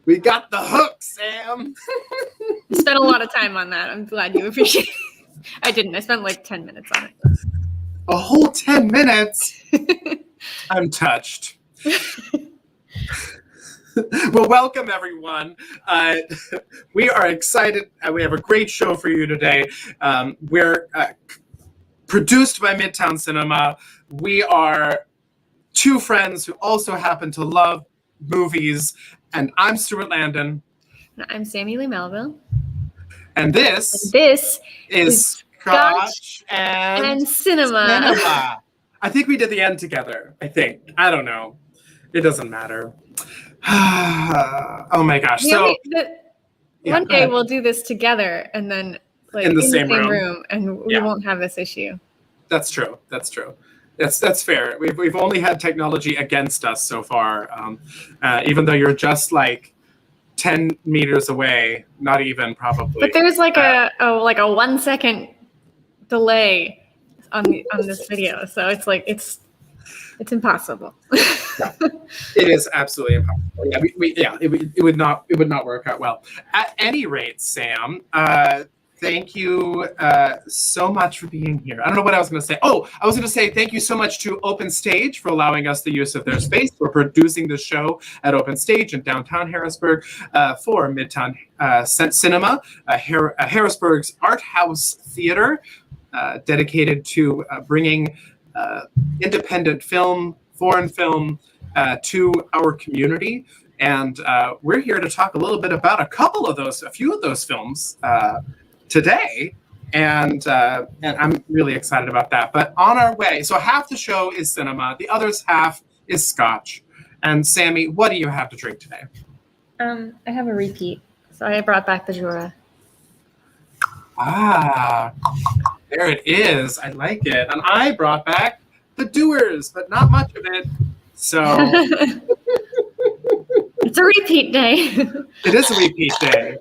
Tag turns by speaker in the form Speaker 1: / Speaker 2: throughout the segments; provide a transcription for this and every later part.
Speaker 1: We got the hook, Sam.
Speaker 2: I spent a lot of time on that. I'm glad you appreciate it. I didn't. I spent like 10 minutes on it.
Speaker 1: A whole 10 minutes? I'm touched. Well, welcome, everyone. We are excited. We have a great show for you today. We're produced by Midtown Cinema. We are two friends who also happen to love movies. And I'm Stuart, Landon.
Speaker 2: And I'm Sammi, Leigh, Melville.
Speaker 1: And this is Scotch and
Speaker 2: Cinema.
Speaker 1: I think we did the end together. I don't know. It doesn't matter. Oh my gosh.
Speaker 2: One day we'll do this together and then
Speaker 1: in the same room
Speaker 2: and we won't have this issue.
Speaker 1: That's true. That's fair. We've only had technology against us so far. Even though you're just like 10 meters away, not even probably.
Speaker 2: But there's like a 1 second delay on this video, so it's like it's impossible.
Speaker 1: Yeah, it is absolutely impossible. Yeah, it would not work out well. At any rate, Sam, thank you so much for being here. I don't know what I was going to say. Oh, I was going to say thank you so much to Open Stage for allowing us the use of their space. We're producing the show at Open Stage in downtown Harrisburg for Midtown Cinema, Harrisburg's art house theater dedicated to bringing independent film, foreign film to our community. And we're here to talk a little bit about a few of those films today, and I'm really excited about that. But on our way, so half the show is cinema, the other half is Scotch. And Sammi, what do you have to drink today?
Speaker 2: I have a repeat, so I brought back the JUDAS.
Speaker 1: Ah, there it is. I like it. And I brought back the Doers, but not much of it. So
Speaker 2: it's a repeat day.
Speaker 1: It is a repeat day.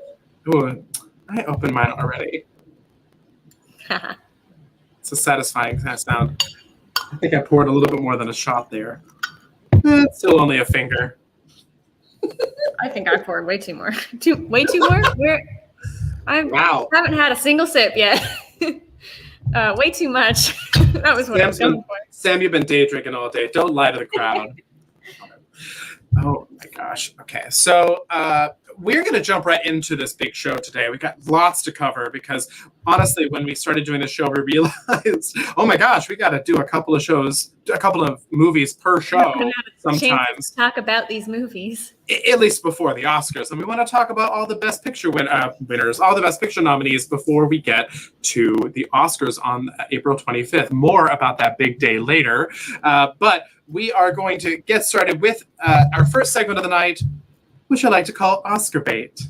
Speaker 1: Ooh, I opened mine already. It's a satisfying kind of sound. I think I poured a little bit more than a shot there. It's still only a finger.
Speaker 2: I think I poured way too more. Way too more? I haven't had a single sip yet. Way too much. That was what I was going for.
Speaker 1: Sam, you've been day drinking all day. Don't lie to the crowd. Oh my gosh. Okay, so we're going to jump right into this big show today. We got lots to cover because honestly, when we started doing the show, we realized, oh my gosh, we got to do a couple of movies per show sometimes.
Speaker 2: Talk about these movies.
Speaker 1: At least before the Oscars. And we want to talk about all the Best Picture winners, all the Best Picture nominees before we get to the Oscars on April 25th. More about that big day later. But we are going to get started with our first segment of the night, which I like to call Oscar Bait.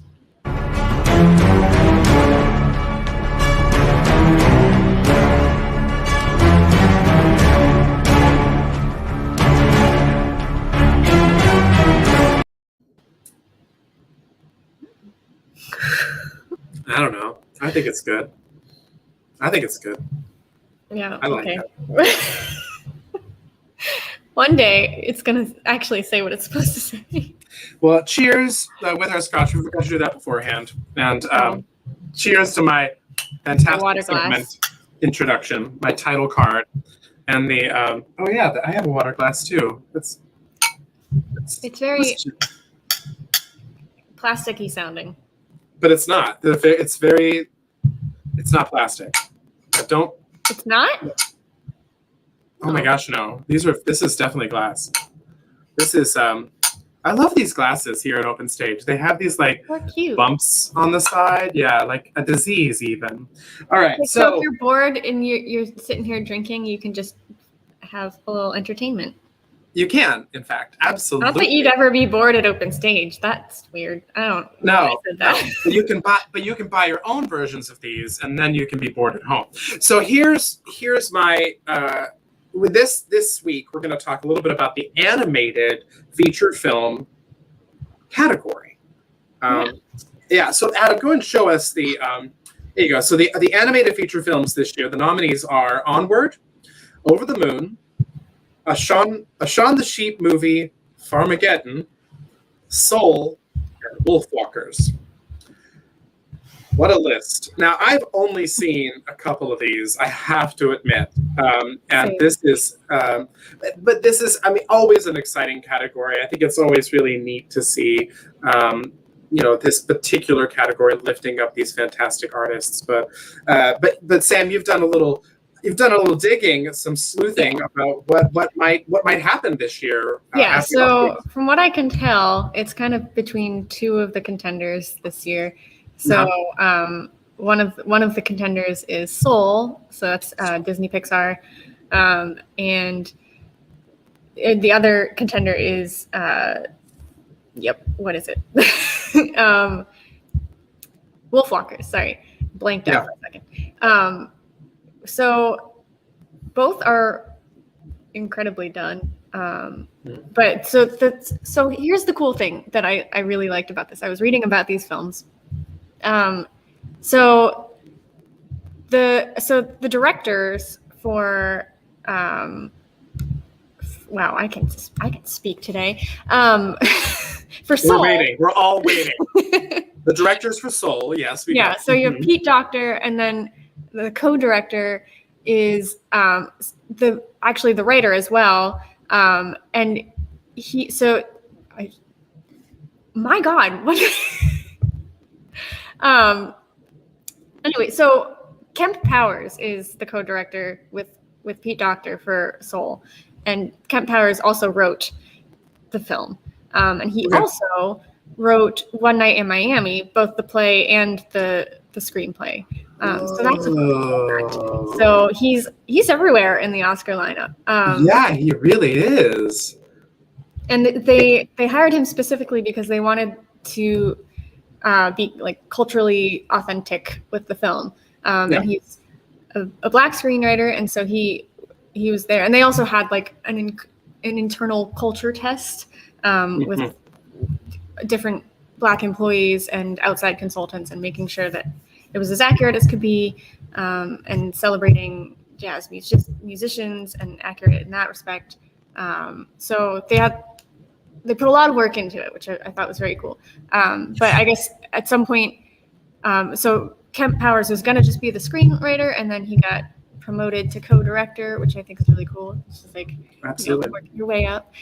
Speaker 1: I don't know. I think it's good.
Speaker 2: Yeah.
Speaker 1: I like
Speaker 2: it. One day it's going to actually say what it's supposed to say.
Speaker 1: Well, cheers with our Scotch. We forgot to do that beforehand. And cheers to my fantastic segment introduction, my title card, and the I have a water glass too. It's
Speaker 2: very plasticky sounding.
Speaker 1: But it's not. It's not plastic.
Speaker 2: It's not?
Speaker 1: Oh my gosh, no. This is definitely glass. This is I love these glasses here at Open Stage. They have these like bumps on the side. Yeah, like a disease even. All right.
Speaker 2: So if you're bored and you're sitting here drinking, you can just have a little entertainment.
Speaker 1: You can, in fact, absolutely.
Speaker 2: Not that you'd ever be bored at Open Stage. That's weird. I don't know.
Speaker 1: No, but you can buy your own versions of these, and then you can be bored at home. So here's my with this week we're going to talk a little bit about the animated feature film category. So Adam, go and show us the. There you go. So the animated feature films this year, the nominees are Onward, Over the Moon, a Shaun the Sheep movie, Farmageddon, Soul, and Wolfwalkers. What a list. Now, I've only seen a couple of these, I have to admit. And this is, but this is, I mean, always an exciting category. I think it's always really neat to see, this particular category lifting up these fantastic artists. But Sam, you've done a little digging, some sleuthing about what might happen this year.
Speaker 2: So from what I can tell, it's kind of between two of the contenders this year. So one of the contenders is Soul, so that's Disney Pixar, and the other contender is what is it? Wolfwalkers. Sorry, blanked out for a second. So both are incredibly done. But so here's the cool thing that I really liked about this. I was reading about these films. So the directors for wow, I can speak today. For Soul,
Speaker 1: we're all waiting. The directors for Soul, yes.
Speaker 2: So you have Pete Docter, and then the co-director is the writer as well. And my God, what? Anyway, so Kemp Powers is the co-director with Pete Docter for Soul, and Kemp Powers also wrote the film, and he also wrote One Night in Miami, both the play and the screenplay. So that's a cool fact. So he's everywhere in the Oscar lineup.
Speaker 1: Yeah, he really is.
Speaker 2: And they hired him specifically because they wanted to be like culturally authentic with the film. And he's a Black screenwriter, and so he was there. And they also had like an internal culture test with different Black employees and outside consultants, and making sure that it was as accurate as could be, and celebrating jazz musicians and accurate in that respect. So they put a lot of work into it, which I thought was very cool. But I guess at some point, so Kemp Powers was going to just be the screenwriter, and then he got promoted to co-director, which I think is really cool. It's just like, working your way up.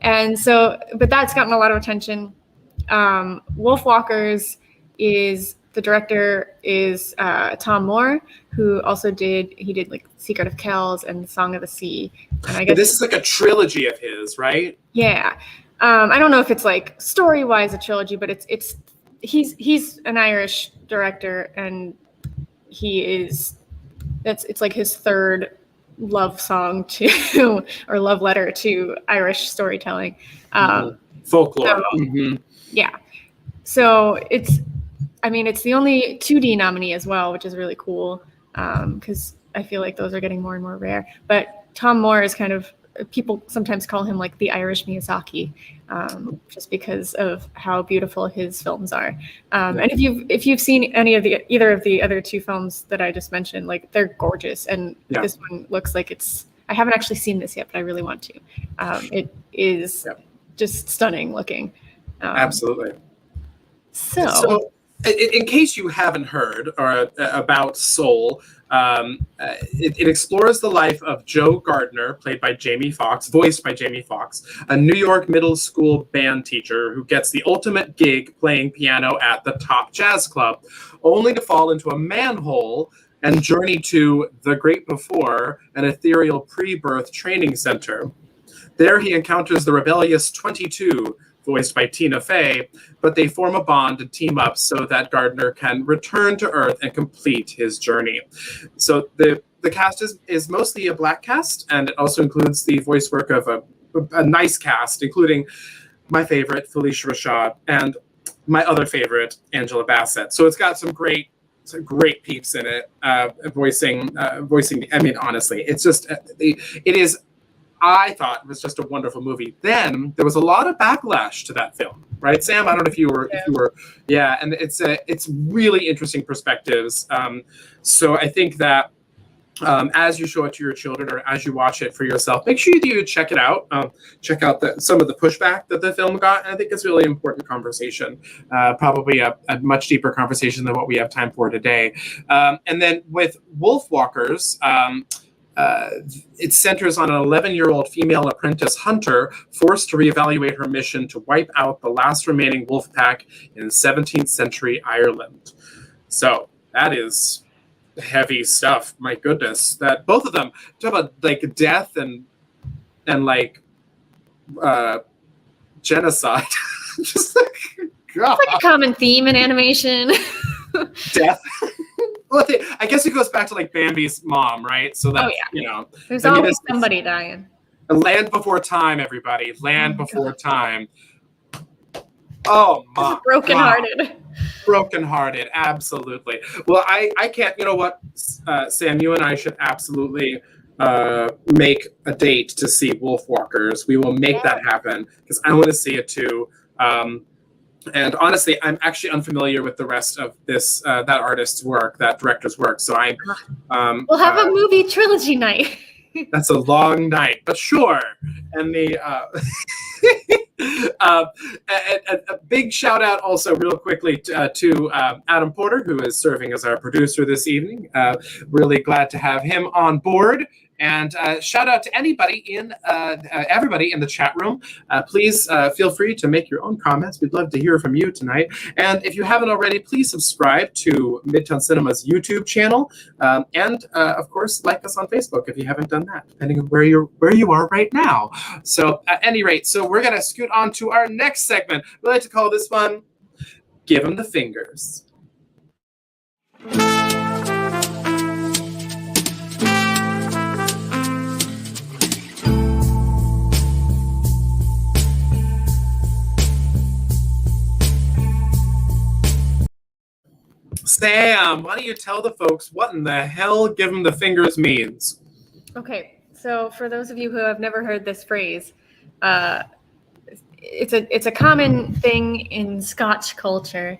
Speaker 2: And so, but that's gotten a lot of attention. Wolfwalkers the director is Tom Moore, who also did like Secret of Kells and Song of the Sea. And I guess
Speaker 1: this is like a trilogy of his, right?
Speaker 2: Yeah. I don't know if it's like story-wise a trilogy, but he's an Irish director, and it's like his third love song or love letter to Irish storytelling.
Speaker 1: Folklore.
Speaker 2: Yeah. So it's the only 2D nominee as well, which is really cool, because I feel like those are getting more and more rare. But Tom Moore is kind of, people sometimes call him like the Irish Miyazaki, just because of how beautiful his films are. And if you've seen either of the other two films that I just mentioned, like, they're gorgeous. And this one looks like I haven't actually seen this yet, but I really want to. It is just stunning looking.
Speaker 1: Absolutely.
Speaker 2: So
Speaker 1: in case you haven't heard about Soul, it explores the life of Joe Gardner, voiced by Jamie Foxx, a New York middle school band teacher who gets the ultimate gig playing piano at the top jazz club, only to fall into a manhole and journey to the Great Before, an ethereal pre-birth training center. There he encounters the rebellious 22, voiced by Tina Fey, but they form a bond and team up so that Gardner can return to Earth and complete his journey. So the cast is mostly a Black cast, and it also includes the voice work of a nice cast, including my favorite, Felicia Rashad, and my other favorite, Angela Bassett. So it's got some great peeps in it, voicing. I mean, honestly, it's just, it is, I thought it was just a wonderful movie. Then there was a lot of backlash to that film, right, Sam? I don't know if you were, and it's really interesting perspectives. So I think that as you show it to your children or as you watch it for yourself, make sure you check it out. Check out some of the pushback that the film got. And I think it's a really important conversation, probably a much deeper conversation than what we have time for today. And then with Wolf Walkers, it centers on an 11-year-old female apprentice hunter forced to reevaluate her mission to wipe out the last remaining wolf pack in 17th century Ireland. So that is heavy stuff. My goodness, that both of them talk about like death and like genocide. Just like, God.
Speaker 2: It's like a common theme in animation.
Speaker 1: Death. Well, I guess it goes back to like Bambi's mom, right? So that
Speaker 2: there's always somebody dying.
Speaker 1: Land before time, everybody. Land before time. Oh my!
Speaker 2: Brokenhearted.
Speaker 1: Brokenhearted, absolutely. Well, I can't. You know what, Sam? You and I should absolutely make a date to see Wolf Walkers. We will make that happen because I want to see it too. And honestly, I'm actually unfamiliar with the rest of this that artist's work, that director's work. So
Speaker 2: we'll have a movie trilogy night.
Speaker 1: That's a long night, but sure. And the a big shout out also real quickly to Adam Porter, who is serving as our producer this evening. Really glad to have him on board. And shout out to anybody everybody in the chat room. Please feel free to make your own comments. We'd love to hear from you tonight. And if you haven't already, please subscribe to Midtown Cinema's YouTube channel. And of course, like us on Facebook if you haven't done that, depending on where you are right now. So at any rate, so we're going to scoot on to our next segment. We like to call this one, Give 'em the Fingers. Sam, why don't you tell the folks what in the hell Give 'em the Fingers means?
Speaker 2: Okay, so for those of you who have never heard this phrase, it's a common thing in Scotch culture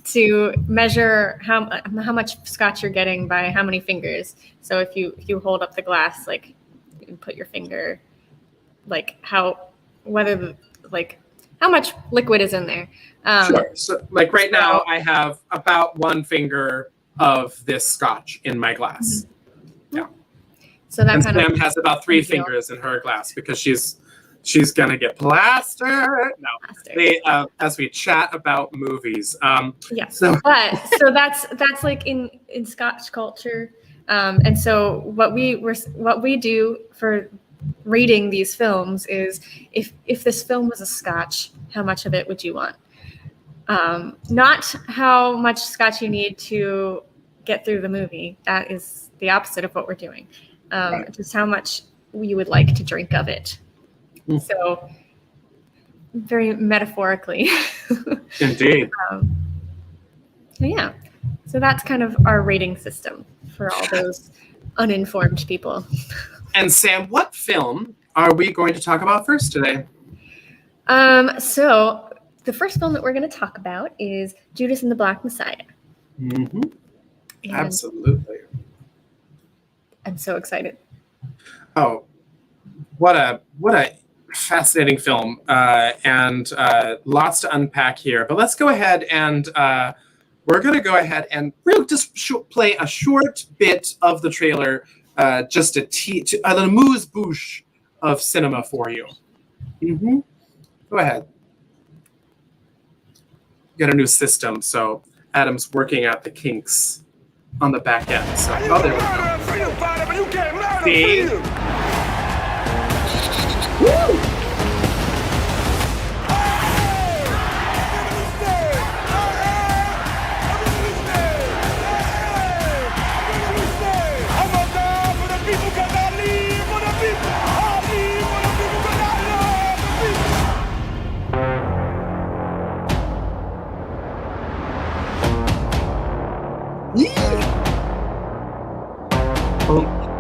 Speaker 2: to measure how much Scotch you're getting by how many fingers. So if you hold up the glass, like you put your finger, like how much liquid is in there.
Speaker 1: Sure. So, like right now, I have about one finger of this Scotch in my glass.
Speaker 2: Mm-hmm. Yeah. So that kind
Speaker 1: Sam has about 3 fingers in her glass because she's gonna get plastered. No, as we chat about movies.
Speaker 2: Yeah. So that's like in Scotch culture, and so what we do for rating these films is if this film was a Scotch, how much of it would you want? Not how much Scotch you need to get through the movie. That is the opposite of what we're doing. Right. Just how much you would like to drink of it. Mm. So very metaphorically.
Speaker 1: Indeed.
Speaker 2: Yeah. So that's kind of our rating system for all those uninformed people.
Speaker 1: And Sam, what film are we going to talk about first today?
Speaker 2: So the first film that we're going to talk about is Judas and the Black Messiah.
Speaker 1: Mm-hmm. Absolutely.
Speaker 2: I'm so excited.
Speaker 1: Oh, what a fascinating film, and lots to unpack here. But let's go ahead and we're going to go ahead and really just play a short bit of the trailer, just a amuse-bouche of cinema for you. Mm-hmm. Go ahead. Got a new system, so Adam's working out the kinks on the back end. So, oh, there we go. See? Woo!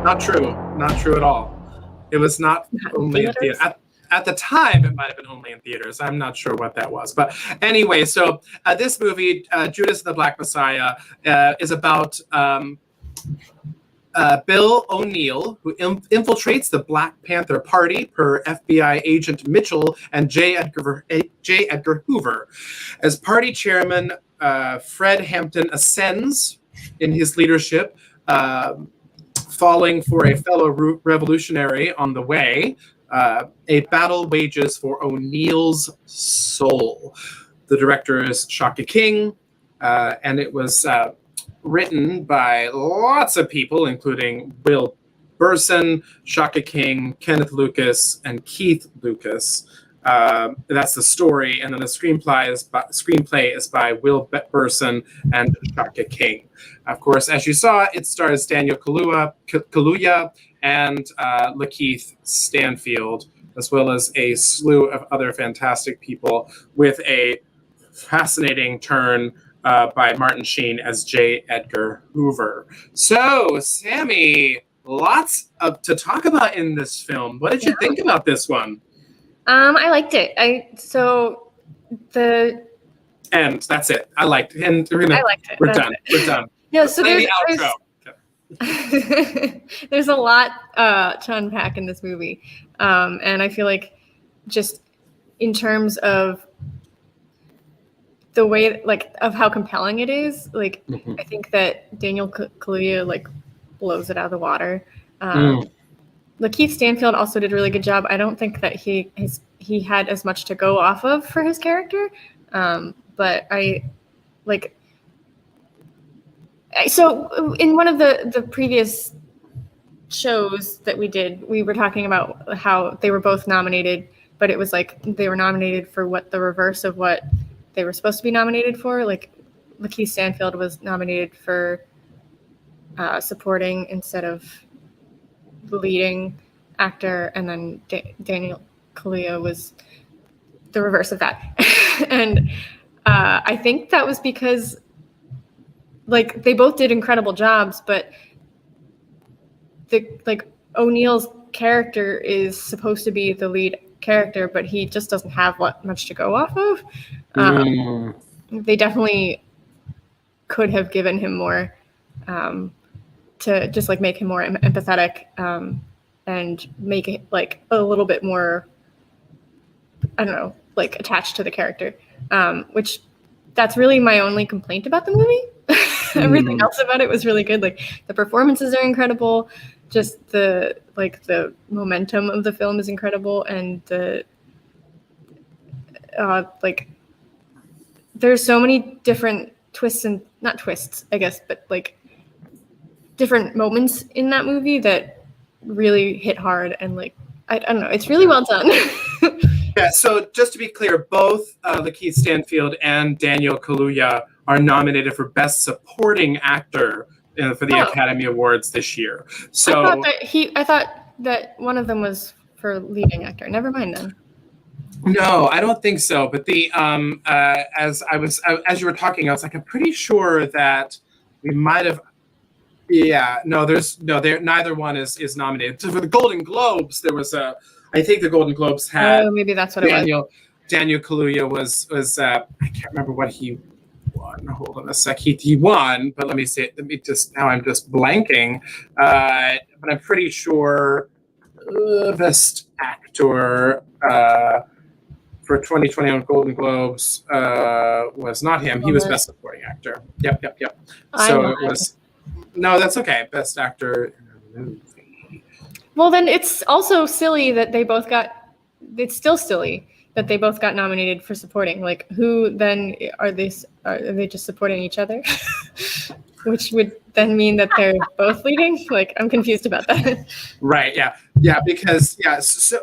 Speaker 1: Not true. Not true at all. It was not only in theaters. At the time, it might have been only in theaters. I'm not sure what that was. But anyway, so this movie, Judas and the Black Messiah, is about Bill O'Neill, who infiltrates the Black Panther Party per FBI agent Mitchell and J. Edgar Hoover. As party chairman, Fred Hampton ascends in his leadership, falling for a fellow revolutionary on the way. A battle wages for O'Neill's soul. The director is Shaka King, and it was written by lots of people, including Will Burson, Shaka King, Kenneth Lucas, and Keith Lucas. That's the story, and then the screenplay is by Will Burson and Shaka King. Of course, as you saw, it stars Daniel Kaluuya and Lakeith Stanfield, as well as a slew of other fantastic people, with a fascinating turn by Martin Sheen as J. Edgar Hoover. So, Sammi, lots to talk about in this film. What did you think about this one?
Speaker 2: I liked it.
Speaker 1: And that's it. I liked it. And
Speaker 2: I liked it.
Speaker 1: We're done. We're done.
Speaker 2: No, so
Speaker 1: there's
Speaker 2: there's a lot to unpack in this movie, and I feel like just in terms of the way, like, of how compelling it is, like, I think that Daniel Kaluuya, like, blows it out of the water. Lakeith Stanfield also did a really good job. I don't think that he had as much to go off of for his character, but so in one of the previous shows that we did, we were talking about how they were both nominated, but it was like they were nominated for what the reverse of what they were supposed to be nominated for. Like, Lakeith Stanfield was nominated for supporting instead of the leading actor, and then Daniel Kaluuya was the reverse of that. And I think that was because, like, they both did incredible jobs, but O'Neill's character is supposed to be the lead character, but he just doesn't have much to go off of. They definitely could have given him more to just, like, make him more empathetic, and make it, like, a little bit more, I don't know, like, attached to the character, which that's really my only complaint about the movie. Everything else about it was really good. Like, the performances are incredible, just the momentum of the film is incredible, and there's so many different twists, and not twists, I guess, but, like, different moments in that movie that really hit hard, and, like, I don't know, it's really well done.
Speaker 1: Yeah, so just to be clear, both Lakeith Stanfield and Daniel Kaluuya are nominated for Best Supporting Actor for the Academy Awards this year. So
Speaker 2: I thought that one of them was for leading actor. Never mind then.
Speaker 1: No, I don't think so. But the as you were talking, I was like, I'm pretty sure that we might have. Yeah, neither one is nominated. So for the Golden Globes, there was I think the Golden Globes had.
Speaker 2: Oh, maybe that's what it was.
Speaker 1: Daniel Kaluuya was I can't remember what he won. Hold on a sec. He won, but let me just now I'm just blanking. But I'm pretty sure Best Actor for 2021 Golden Globes was not him. He was Best Supporting Actor. Yep. So it was. No, that's okay. Best Actor in a movie.
Speaker 2: Well, then it's also silly that they both got. It's still silly that they both got nominated for supporting. Like, who then are they? Are they just supporting each other? Which would then mean that they're both leading. Like, I'm confused about that.
Speaker 1: Right. Yeah. Because So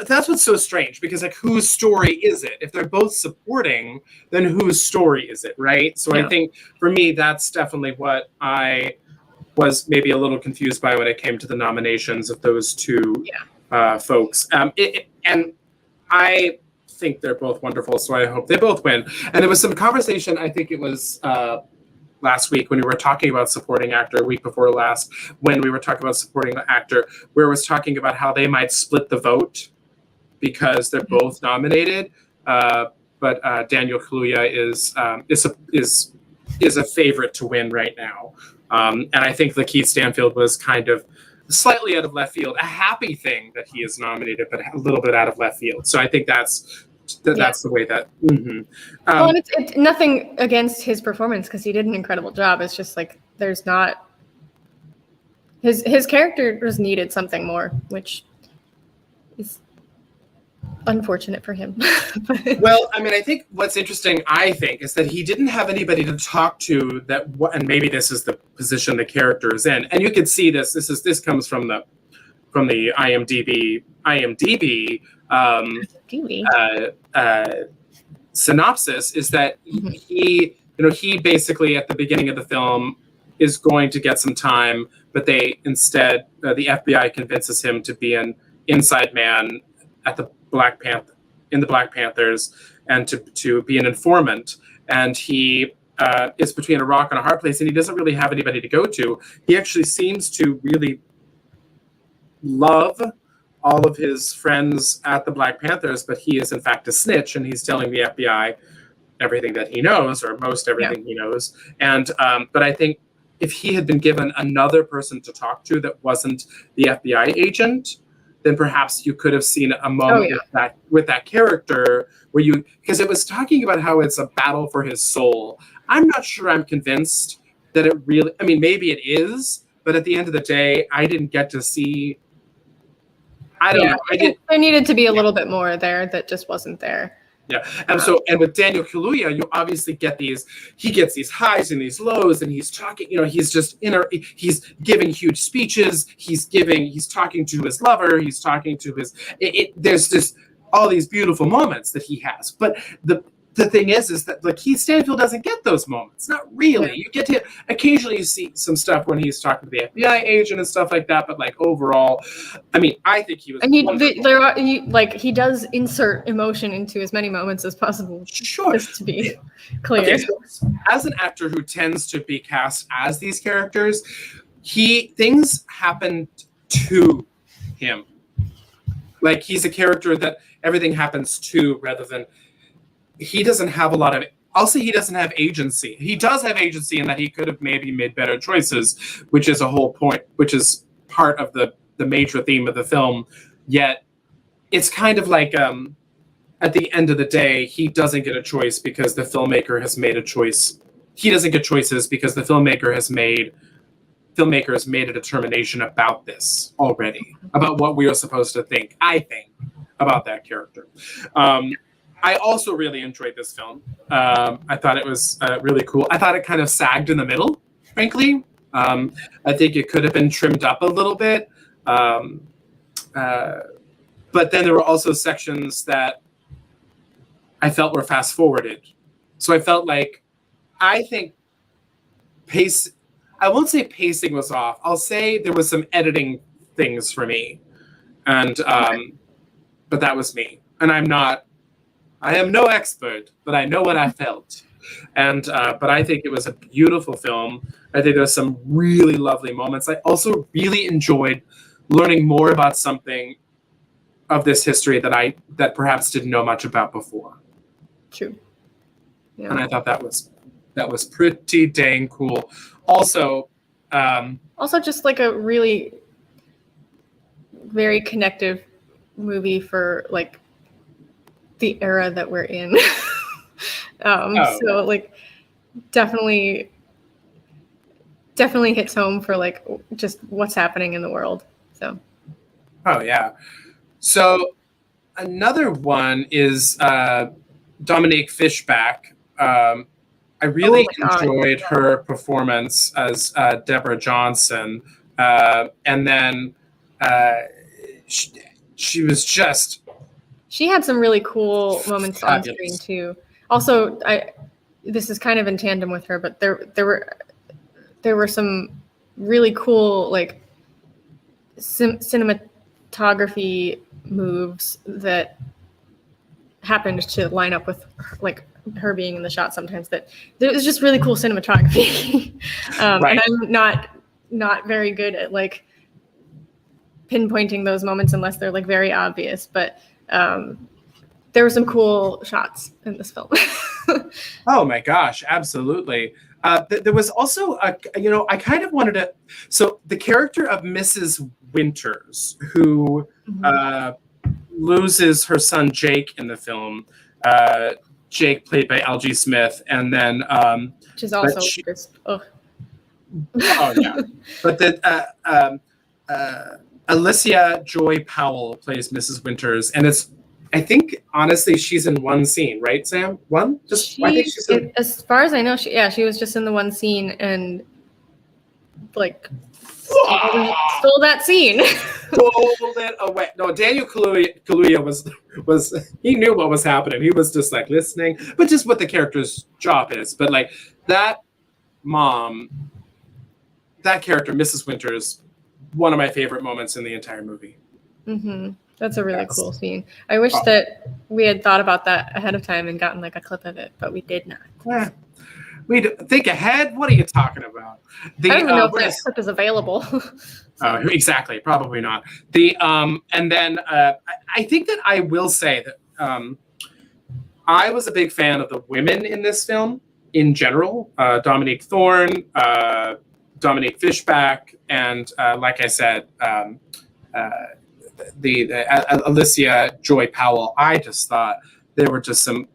Speaker 1: that's what's so strange. Because, like, whose story is it? If they're both supporting, then whose story is it? Right. So I think for me, that's definitely what I was maybe a little confused by when it came to the nominations of those two folks. And I think they're both wonderful, so I hope they both win. And there was some conversation, I think it was last week when we were talking about supporting actor, week before last, when we were talking about supporting actor, where it was talking about how they might split the vote because they're both nominated. But Daniel Kaluuya is is a favorite to win right now. And I think Lakeith Stanfield was kind of slightly out of left field, a happy thing that he is nominated, but a little bit out of left field. So I think that's the way that.
Speaker 2: Well, and it's nothing against his performance, because he did an incredible job. It's just like there's not his character just needed something more, which is unfortunate for him.
Speaker 1: Well, I mean, I think what's interesting, is that he didn't have anybody to talk to and maybe this is the position the character is in. And you can see this comes from the IMDb synopsis, is that he basically at the beginning of the film is going to get some time, but they instead, the FBI convinces him to be an inside man at the Black Panthers, and to be an informant. And he is between a rock and a hard place, and he doesn't really have anybody to go to. He actually seems to really love all of his friends at the Black Panthers, but he is in fact a snitch, and he's telling the FBI everything that he knows, or most everything he knows. And but I think if he had been given another person to talk to that wasn't the FBI agent, then perhaps you could have seen a moment with that character where because it was talking about how it's a battle for his soul. I'm not sure I'm convinced that it really, I mean, maybe it is, but at the end of the day, I didn't get to see, I don't know.
Speaker 2: There needed to be a little bit more there that just wasn't there.
Speaker 1: Yeah, and and with Daniel Kaluuya, you obviously get he gets these highs and these lows, and he's talking, he's just he's giving huge speeches, he's talking to his lover, he's talking to there's just all these beautiful moments that he has. But the thing is that Lakeith Stanfield doesn't get those moments. Not really. You get to occasionally you see some stuff when he's talking to the FBI agent and stuff like that. But overall, I mean, I think he was.
Speaker 2: And he does insert emotion into as many moments as possible.
Speaker 1: Sure.
Speaker 2: Just to be clear.
Speaker 1: Okay, so as an actor who tends to be cast as these characters, things happen to him. He's a character that everything happens to, rather than. He doesn't have a lot of. I'll say he doesn't have agency. He does have agency in that he could have maybe made better choices, which is a whole point, which is part of the major theme of the film. Yet, it's kind of like at the end of the day, he doesn't get a choice because the filmmaker has made a choice. He doesn't get choices because the filmmaker has made a determination about this already, about what we are supposed to think. I think about that character. I also really enjoyed this film. I thought it was really cool. I thought it kind of sagged in the middle, frankly. I think it could have been trimmed up a little bit. But then there were also sections that I felt were fast forwarded. So I felt I think I won't say pacing was off. I'll say there was some editing things for me. And, but that was me. And I am no expert, but I know what I felt. And but I think it was a beautiful film. I think there's some really lovely moments. I also really enjoyed learning more about something of this history that perhaps didn't know much about before.
Speaker 2: True. Yeah.
Speaker 1: And I thought that was pretty dang cool. Also just a really very connective movie for the era that we're in.
Speaker 2: So definitely hits home for just what's happening in the world. So
Speaker 1: another one is Dominique Fishback. I really enjoyed her performance as Deborah Johnson, and then she was just.
Speaker 2: She had some really cool moments on screen too. Also, this is kind of in tandem with her, but there were some really cool cinematography moves that happened to line up with her being in the shot sometimes. That there was just really cool cinematography. Right. And I'm not very good at pinpointing those moments unless they're very obvious, but. There were some cool shots in this film.
Speaker 1: Oh my gosh, absolutely. There was also I kind of wanted to. So the character of Mrs. Winters, who loses her son Jake in the film. Jake, played by L.G. Smith, and then
Speaker 2: which is also just
Speaker 1: oh yeah, but then Alicia Joy Powell plays Mrs. Winters, and I think honestly she's in one scene, right, Sam? One? I think she's
Speaker 2: as far as I know, she was just in the one scene and like stole that scene.
Speaker 1: Stole it away. No, Daniel Kaluuya was he knew what was happening. He was just like listening, but just what the character's job is. But like that mom, that character, Mrs. Winters, one of my favorite moments in the entire movie.
Speaker 2: Mm-hmm. That's a really cool scene. I wish that we had thought about that ahead of time and gotten like a clip of it, but we did not.
Speaker 1: Yeah. We think ahead. What are you talking about?
Speaker 2: I don't even know if that clip is available.
Speaker 1: Exactly, probably not. And then I think that I will say that I was a big fan of the women in this film in general. Dominique Thorne, Dominique Fishback, and like I said, the Alicia Joy Powell. I just thought there were just some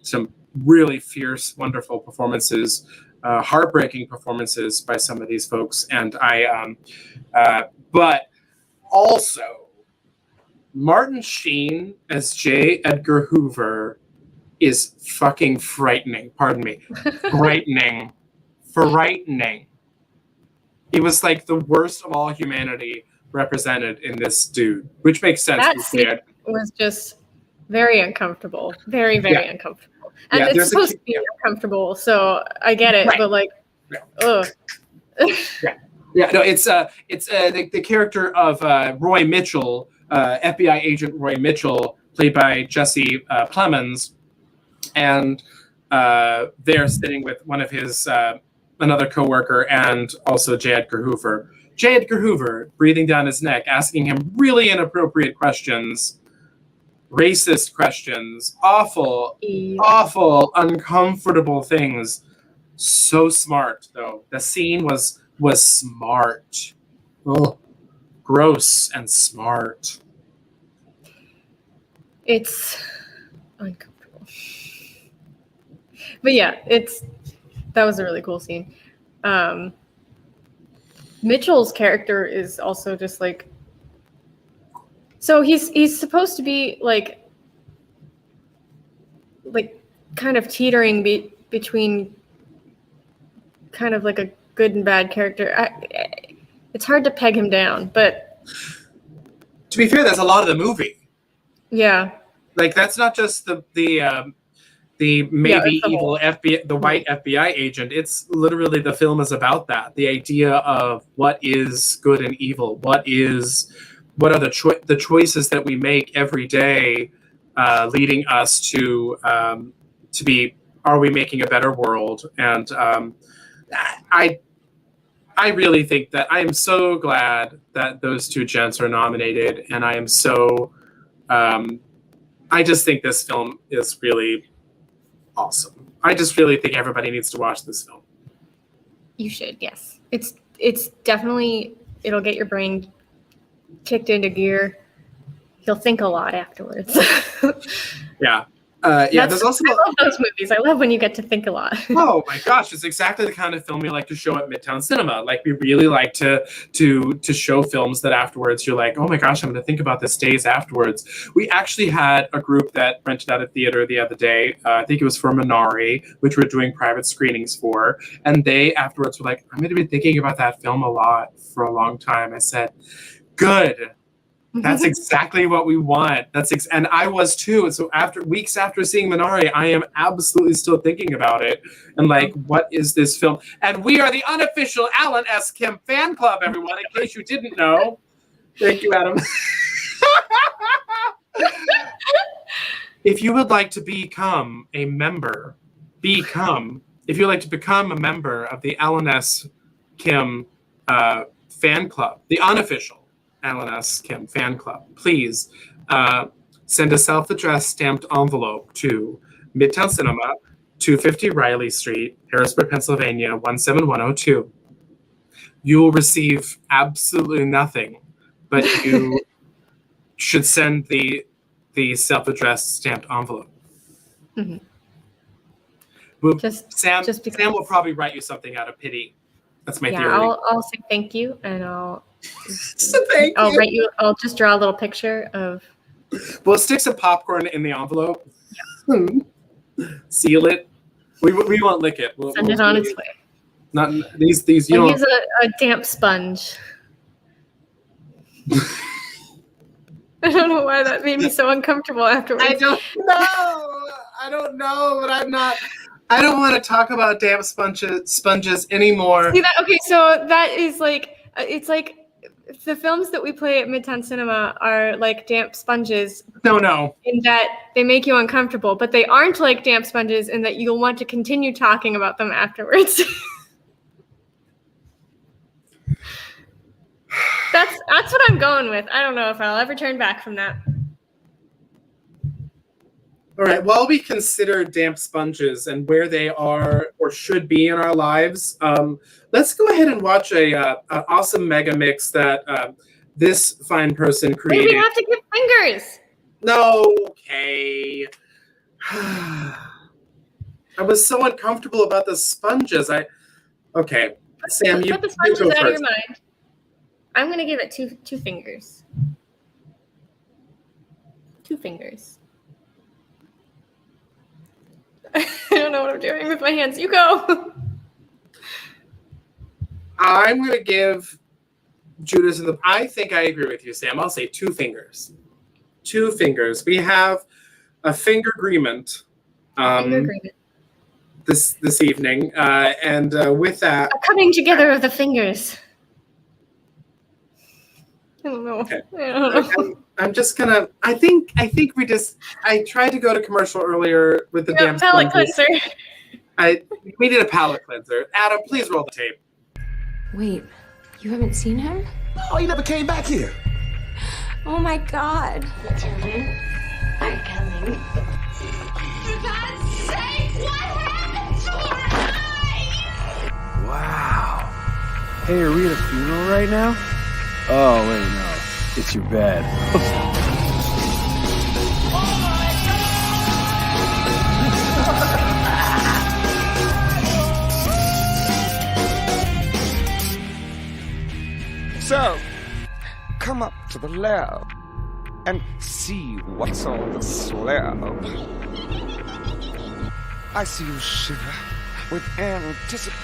Speaker 1: really fierce, wonderful performances, heartbreaking performances by some of these folks, and but also Martin Sheen as J. Edgar Hoover is fucking frightening. Pardon me, frightening. He was like the worst of all humanity represented in this dude, which makes sense.
Speaker 2: That scene was just very uncomfortable, very uncomfortable, and it's supposed to be uncomfortable, so I get it, but like, ugh.
Speaker 1: No, it's the character of Roy Mitchell, FBI agent Roy Mitchell, played by Jesse Plemons, and they're sitting with one of his another coworker and also J. Edgar Hoover. J. Edgar Hoover breathing down his neck, asking him really inappropriate questions, racist questions, awful, uncomfortable things. So smart, though. The scene was smart. Oh, gross and smart.
Speaker 2: It's uncomfortable. But yeah, that was a really cool scene. Mitchell's character is also just like, so he's supposed to be like kind of teetering between kind of like a good and bad character. It's hard to peg him down, but
Speaker 1: to be fair, that's a lot of the movie.
Speaker 2: Yeah,
Speaker 1: like that's not just the maybe evil FBI, the white FBI agent. It's literally the film is about that. The idea of what is good and evil. What are the choices that we make every day, leading us to be. Are we making a better world? And I really think that I am so glad that those two gents are nominated, and I am so. I just think this film is really awesome. I just really think everybody needs to watch this film.
Speaker 2: You should, yes. It's definitely, it'll get your brain kicked into gear. You'll think a lot afterwards.
Speaker 1: Yeah. There's also
Speaker 2: I love those movies. I love when you get to think a lot.
Speaker 1: Oh my gosh, it's exactly the kind of film we like to show at Midtown Cinema. Like we really like to show films that afterwards you're like, oh my gosh, I'm going to think about this days afterwards. We actually had a group that rented out a theater the other day. I think it was for Minari, which we're doing private screenings for. And they afterwards were like, I'm going to be thinking about that film a lot for a long time. I said, good. That's exactly what we want. And I was too. So weeks after seeing Minari, I am absolutely still thinking about it. And like, what is this film? And we are the unofficial Alan S. Kim fan club, everyone, in case you didn't know. Thank you, Adam. If you would like to become a member, if you'd like to become a member of the Alan S. Kim fan club, the unofficial Alan S. Kim fan club, please send a self-addressed stamped envelope to Midtown Cinema, 250 Riley Street, Harrisburg, Pennsylvania, 17102. You will receive absolutely nothing, but you should send the self-addressed stamped envelope.
Speaker 2: Mm-hmm.
Speaker 1: Well,
Speaker 2: Sam
Speaker 1: will probably write you something out of pity. That's my theory.
Speaker 2: I'll say thank you, and I'll
Speaker 1: write
Speaker 2: you. I'll just draw a little picture of.
Speaker 1: We'll stick some popcorn in the envelope. Yeah. Seal it. We won't lick it. We'll
Speaker 2: send it on its way.
Speaker 1: Not these. You
Speaker 2: I'll use a damp sponge. I don't know why that made me so uncomfortable afterwards.
Speaker 1: I don't know, but I'm not. I don't want to talk about damp sponges anymore.
Speaker 2: See that? Okay, so that is like it's like the films that we play at Midtown Cinema are like damp sponges.
Speaker 1: No.
Speaker 2: In that they make you uncomfortable, but they aren't like damp sponges in that you'll want to continue talking about them afterwards. That's what I'm going with. I don't know if I'll ever turn back from that.
Speaker 1: All right. While we consider damp sponges and where they are or should be in our lives, let's go ahead and watch an awesome mega mix that this fine person created.
Speaker 2: Wait, we have to give fingers.
Speaker 1: No. Okay. I was so uncomfortable about the sponges. Okay. Sam,
Speaker 2: put the sponges out of your mind. I'm going to give it two fingers. 2 fingers. I don't know what I'm doing with my hands. You go.
Speaker 1: I'm going to give Judas I think I agree with you, Sam. I'll say 2 fingers. 2 fingers. We have a finger agreement. This evening, and with that,
Speaker 2: a coming together of the fingers. I don't know.
Speaker 1: Okay.
Speaker 2: I don't know.
Speaker 1: I'm just gonna. I think we just. I tried to go to commercial earlier with the damn
Speaker 2: palate cleanser.
Speaker 1: We need a palate cleanser. Adam, please roll the tape.
Speaker 3: Wait, you haven't seen him?
Speaker 4: Oh, he never came back here.
Speaker 3: Oh my God.
Speaker 5: The children are coming.
Speaker 6: For God's sake, what happened to her eye?
Speaker 4: Wow. Hey, are we at a funeral right now? Oh, wait, no. It's your bed.
Speaker 7: So, come up to the lab and see what's on the slab. I see you shiver with anticipation.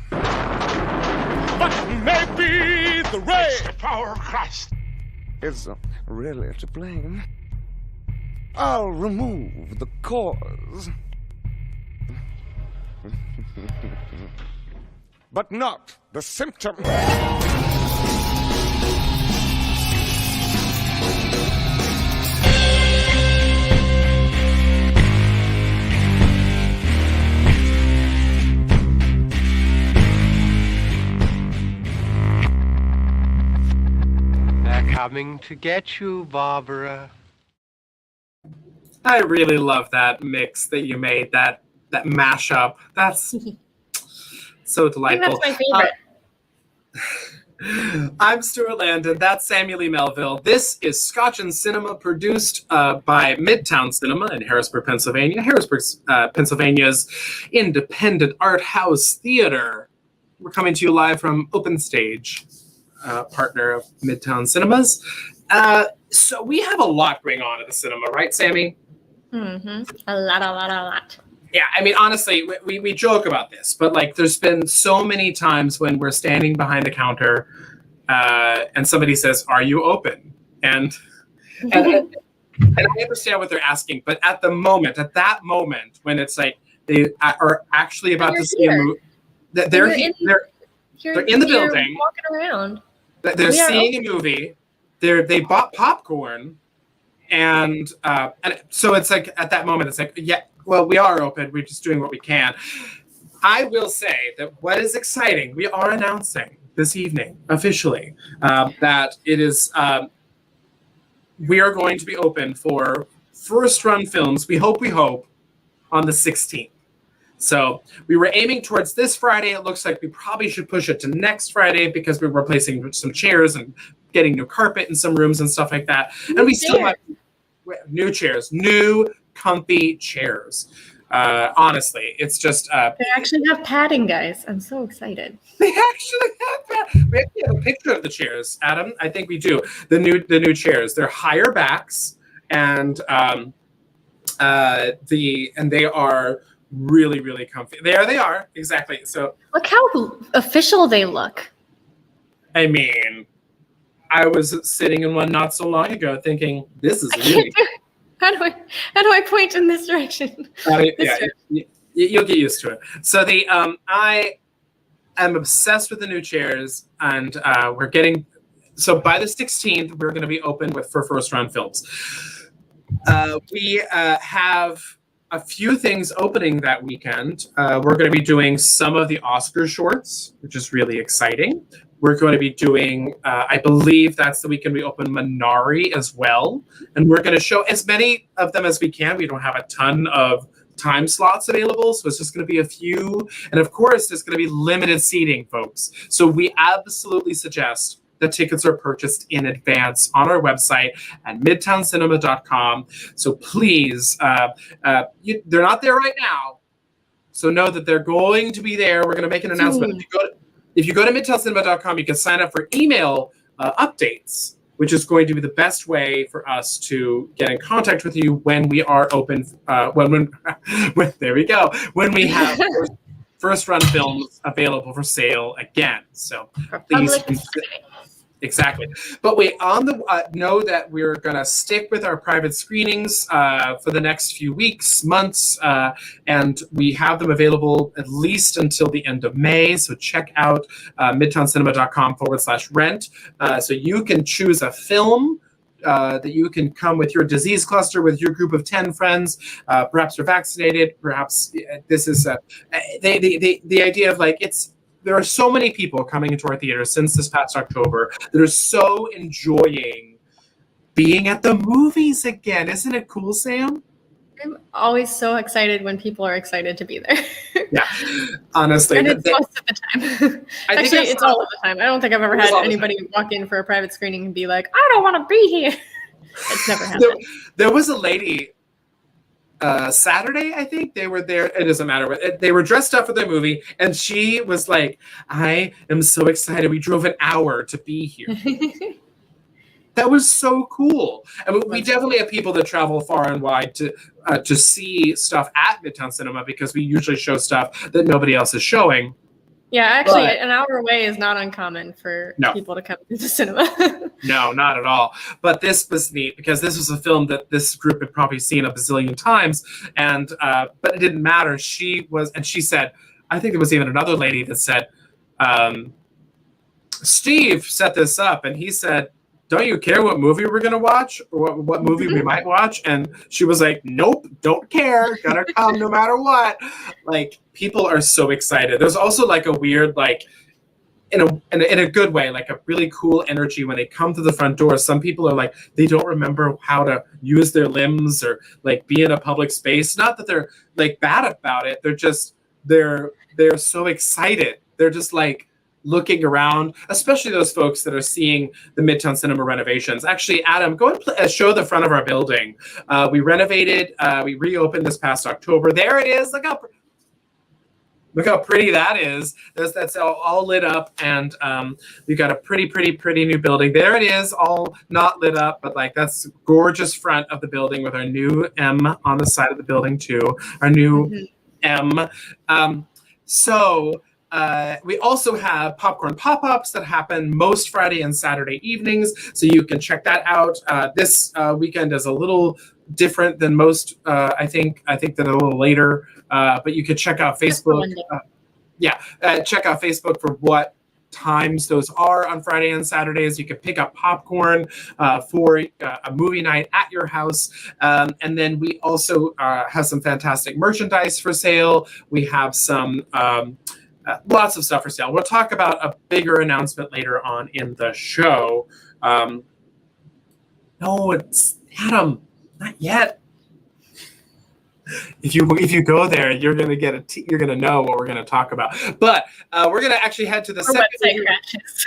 Speaker 7: But maybe the ray of power of Christ is really to blame. I'll remove the cause. But not the symptom.
Speaker 8: They're coming to get you, Barbara.
Speaker 1: I really love that mix that you made, that mashup. That's so delightful.
Speaker 2: I think that's my favorite.
Speaker 1: I'm Stuart Landon. That's Sammi Leigh Melville. This is Scotch Cinema, produced by Midtown Cinema in Harrisburg, Pennsylvania. Harrisburg, Pennsylvania's independent art house theater. We're coming to you live from Open Stage, partner of Midtown Cinemas. So we have a lot going on at the cinema, right, Sammi?
Speaker 2: Mm-hmm. A lot.
Speaker 1: Yeah, I mean, honestly, we joke about this, but like, there's been so many times when we're standing behind the counter, and somebody says, "Are you open?" And I understand what they're asking, but at that moment, when it's like they are actually about to see a movie, they're in the building,
Speaker 2: walking around.
Speaker 1: They're seeing a movie. They bought popcorn, and so it's like at that moment, it's like, yeah. Well, we are open. We're just doing what we can. I will say that what is exciting, we are announcing this evening officially that it is. We are going to be open for first run films, we hope, on the 16th. So we were aiming towards this Friday. It looks like we probably should push it to next Friday because we're replacing some chairs and getting new carpet in some rooms and stuff like that. And we still have new chairs, new comfy chairs. Honestly, it's just
Speaker 2: They actually have padding, guys. I'm so excited.
Speaker 1: they actually have that. We actually have a picture of the chairs, Adam. I think we do. The new chairs. They're higher backs, and they are really, really comfy. They are exactly. So
Speaker 2: Look how official they look.
Speaker 1: I mean, I was sitting in one not so long ago thinking, this is
Speaker 2: I
Speaker 1: really.
Speaker 2: can't do it. How do I point in this direction?
Speaker 1: You'll get used to it. So I am obsessed with the new chairs, and we're getting. So by the 16th, we're going to be open for first round films. We have a few things opening that weekend. We're going to be doing some of the Oscar shorts, which is really exciting. We're going to be doing, I believe that's the weekend we open Minari as well. And we're going to show as many of them as we can. We don't have a ton of time slots available, so it's just going to be a few. And of course, there's going to be limited seating, folks. So we absolutely suggest that tickets are purchased in advance on our website at midtowncinema.com. So please, they're not there right now. So know that they're going to be there. We're going to make an announcement. If you go to midtowncinema.com, you can sign up for email updates, which is going to be the best way for us to get in contact with you when we are open. When there we go. When we have first run films available for sale again. So please. Exactly. But we know that we're going to stick with our private screenings for the next few weeks, months, and we have them available at least until the end of May. So check out midtowncinema.com/rent. So you can choose a film that you can come with your disease cluster, with your group of 10 friends. Perhaps you're vaccinated. Perhaps this is the idea of like there are so many people coming into our theater since this past October that are so enjoying being at the movies again. Isn't it cool, Sam?
Speaker 2: I'm always so excited when people are excited to be there.
Speaker 1: Yeah, honestly.
Speaker 2: And it's most of the time. Actually, it's all of the time. I don't think I've ever had anybody walk in for a private screening and be like, I don't want to be here. It's never happened.
Speaker 1: There was a lady Saturday, I think they were there. It doesn't matter. They were dressed up for their movie, and she was like, "I am so excited. We drove an hour to be here." That was so cool. And we definitely have people that travel far and wide to see stuff at Midtown Cinema because we usually show stuff that nobody else is showing.
Speaker 2: Yeah, actually, an hour away is not uncommon for people to come to the cinema.
Speaker 1: No, not at all. But this was neat because this was a film that this group had probably seen a bazillion times, and but it didn't matter. She said, I think there was even another lady that said, Steve set this up, and he said, don't you care what movie we're going to watch or what movie we might watch? And she was like, nope, don't care. Gonna come no matter what. Like, people are so excited. There's also like a weird, like, in a good way, like a really cool energy when they come to the front door. Some people are like, they don't remember how to use their limbs or like be in a public space. Not that they're like bad about it. They're just, they're so excited. They're just like, looking around, especially those folks that are seeing the Midtown Cinema renovations. Actually, Adam, go and show the front of our building. We renovated, we reopened this past October. There it is. Look how pretty that is. That's all lit up, and we've got a pretty new building. There it is, all not lit up, but like that's gorgeous front of the building with our new M on the side of the building too. Our new M. We also have popcorn pop-ups that happen most Friday and Saturday evenings, so you can check that out. This weekend is a little different than most. I think they're a little later, but you can check out Facebook. Check out Facebook for what times those are on Friday and Saturdays. You can pick up popcorn for a movie night at your house. And then we also have some fantastic merchandise for sale. We have some lots of stuff for sale. We'll talk about a bigger announcement later on in the show. No, it's Adam. Not yet. If you go there, you're gonna you're gonna know what we're gonna talk about. But we're gonna actually head to the
Speaker 2: Our
Speaker 1: second.
Speaker 2: website crashes.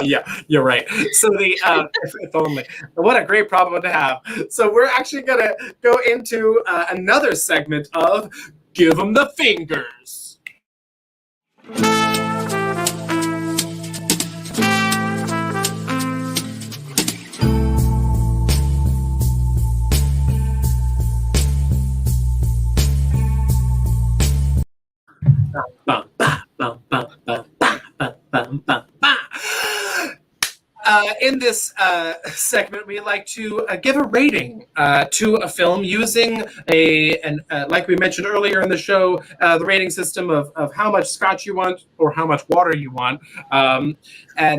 Speaker 1: Yeah, you're right. So if only, what a great problem to have. So we're actually gonna go into another segment of Give 'Em the Fingers. In this segment, we like to give a rating to a film using like we mentioned earlier in the show, the rating system of how much scotch you want or how much water you want. And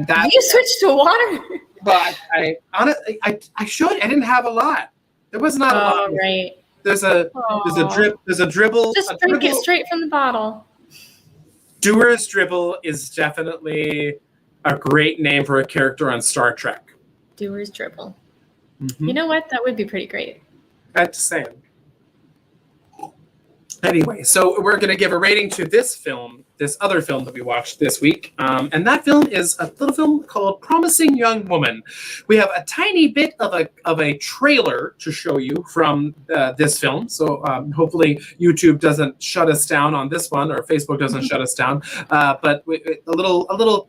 Speaker 1: that
Speaker 2: You switched to water.
Speaker 1: But I honestly, I didn't have a lot. There was not a lot.
Speaker 2: Oh, right.
Speaker 1: There's a drip. There's a dribble.
Speaker 2: Just drink it straight from the bottle.
Speaker 1: Dewar's Dribble is definitely a great name for a character on Star Trek.
Speaker 2: Dewar's Dribble.
Speaker 1: Mm-hmm.
Speaker 2: You know what? That would be pretty great.
Speaker 1: That's saying. Anyway, so we're going to give a rating to this film, this other film that we watched this week. And that film is a little film called Promising Young Woman. We have a tiny bit of a trailer to show you from this film. So hopefully YouTube doesn't shut us down on this one, or Facebook doesn't shut us down. But a little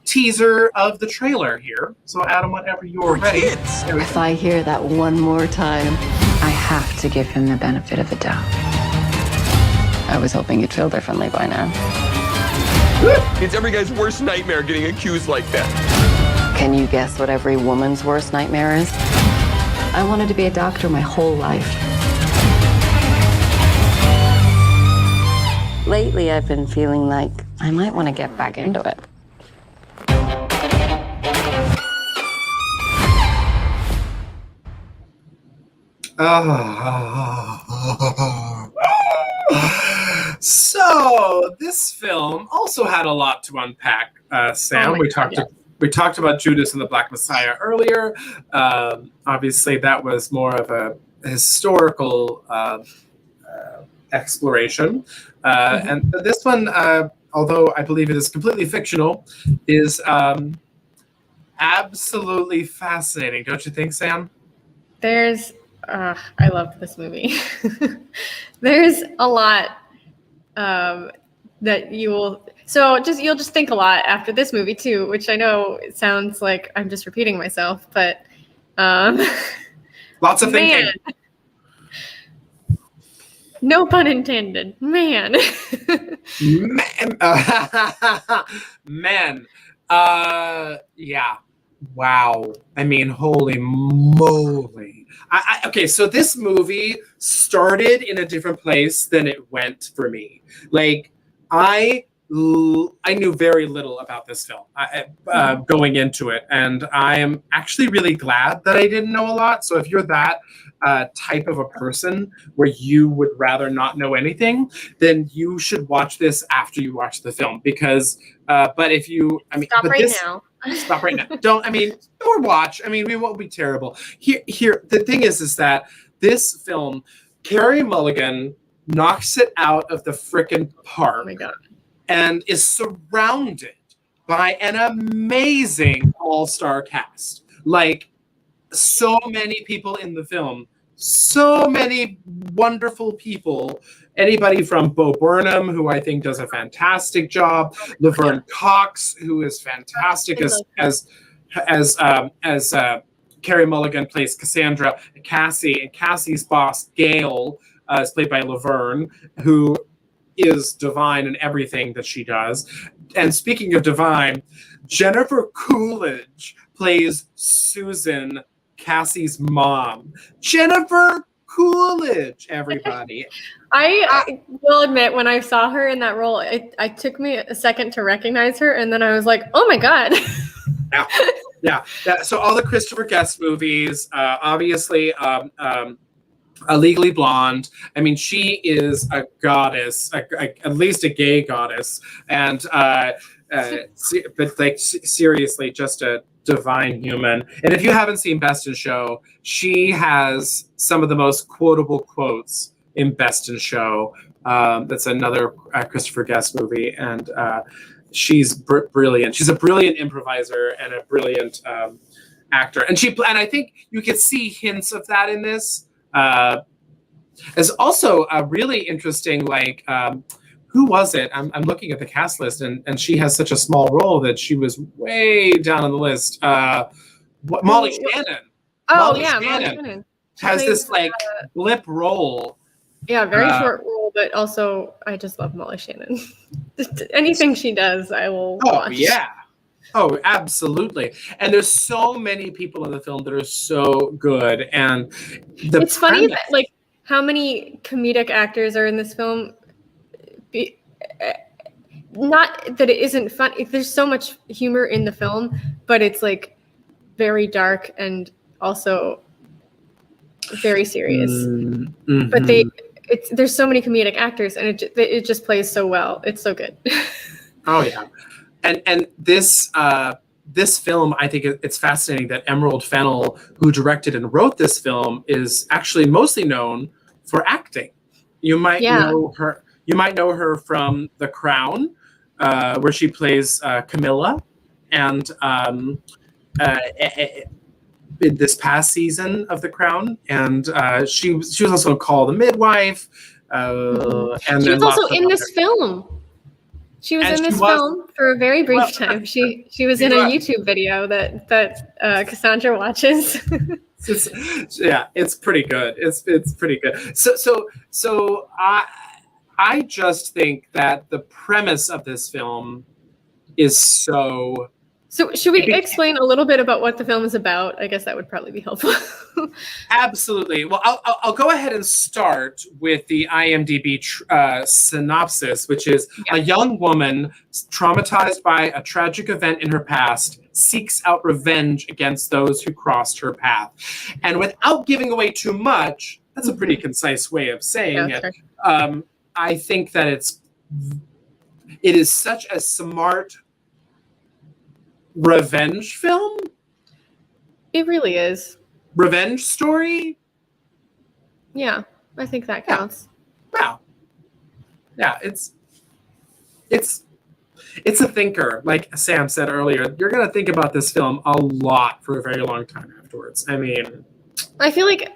Speaker 1: teaser of the trailer here. So Adam, whenever you're ready.
Speaker 9: If I hear that one more time, I have to give him the benefit of the doubt. I was hoping you'd feel differently by now.
Speaker 10: It's every guy's worst nightmare getting accused like that.
Speaker 9: Can you guess what every woman's worst nightmare is? I wanted to be a doctor my whole life. Lately, I've been feeling like I might want to get back into it.
Speaker 1: So this film also had a lot to unpack, Sam. We talked about Judas and the Black Messiah earlier. Obviously, that was more of a historical exploration, and this one, although I believe it is completely fictional, is absolutely fascinating. Don't you think, Sam?
Speaker 2: There's, I love this movie. There's a lot that you'll just think a lot after this movie too, which I know it sounds like I'm just repeating myself, but
Speaker 1: lots of thinking.
Speaker 2: Man. No pun intended. Man.
Speaker 1: Man. Yeah. Wow. I mean, holy moly. Okay, so this movie started in a different place than it went for me. Like, I knew very little about this film going into it, and I am actually really glad that I didn't know a lot. So if you're that type of a person where you would rather not know anything, then you should watch this after you watch the film. Because, but if you, I mean,
Speaker 2: stop
Speaker 1: but
Speaker 2: right
Speaker 1: this,
Speaker 2: now.
Speaker 1: Stop right now. Or watch. I mean, we won't be terrible. Here. The thing is that this film, Carey Mulligan knocks it out of the frickin' park.
Speaker 2: Oh my God.
Speaker 1: And is surrounded by an amazing all-star cast. Like, so many people in the film, so many wonderful people. Anybody from Bo Burnham, who I think does a fantastic job, Laverne Cox, who is fantastic as Carey Mulligan plays Cassandra, Cassie, and Cassie's boss Gail is played by Laverne, who is divine in everything that she does. And speaking of divine, Jennifer Coolidge plays Susan, Cassie's mom. Jennifer Coolidge, everybody.
Speaker 2: I will admit, when I saw her in that role, it took me a second to recognize her, and then I was like, oh my God.
Speaker 1: Yeah. So all the Christopher Guest movies, obviously, Legally Blonde. I mean, she is a goddess, at least a gay goddess, and but like seriously, just a divine human. And if you haven't seen Best in Show, she has some of the most quotable quotes in Best in Show. That's another Christopher Guest movie, and she's brilliant. She's a brilliant improviser and a brilliant actor, and I think you could see hints of that in this. As also a really interesting, like, who was it? I'm looking at the cast list, and she has such a small role that she was way down on the list. Molly Shannon.
Speaker 2: Oh,
Speaker 1: Molly Shannon has this like blip role.
Speaker 2: Yeah, very short role, but also I just love Molly Shannon. Anything she does, I will watch.
Speaker 1: Yeah. Oh, absolutely. And there's so many people in the film that are so good. And it's
Speaker 2: funny that, like, how many comedic actors are in this film. Not that it isn't fun. There's so much humor in the film, but it's like very dark and also very serious.
Speaker 1: Mm-hmm.
Speaker 2: But there's so many comedic actors, and it just plays so well. It's so good.
Speaker 1: Oh yeah, and this film, I think it's fascinating that Emerald Fennell, who directed and wrote this film, is actually mostly known for acting. You might know her. You might know her from The Crown, where she plays Camilla, and in this past season of The Crown, and she was also called The Midwife. And
Speaker 2: she was also in this film. She was in this film for a very brief time. She was in a YouTube video that Cassandra watches.
Speaker 1: It's pretty good. It's pretty good. So I just think that the premise of this film is so.
Speaker 2: So should we explain a little bit about what the film is about? I guess that would probably be helpful.
Speaker 1: Absolutely. Well, I'll go ahead and start with the IMDb synopsis, which is a young woman traumatized by a tragic event in her past seeks out revenge against those who crossed her path. And without giving away too much, that's a pretty concise way of saying it. Sure. I think that it is such a smart revenge film.
Speaker 2: It really is.
Speaker 1: Revenge story.
Speaker 2: Yeah, I think that counts.
Speaker 1: Wow. Yeah, it's a thinker. Like Sam said earlier, you're gonna think about this film a lot for a very long time afterwards. I mean,
Speaker 2: I feel like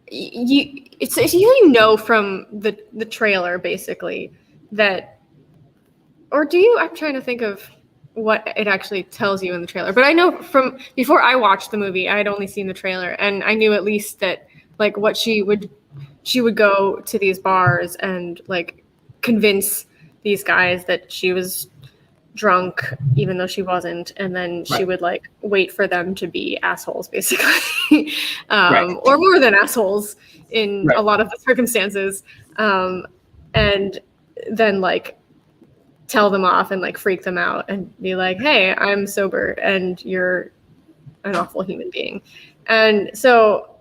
Speaker 2: you know from the trailer basically that, or do you? I'm trying to think of what it actually tells you in the trailer. But I know from before I watched the movie, I had only seen the trailer, and I knew at least that like what she would go to these bars and like convince these guys that she was drunk even though she wasn't, and then she would like wait for them to be assholes basically. Or more than assholes in a lot of the circumstances, and then like tell them off and like freak them out and be like, hey, I'm sober and you're an awful human being. And so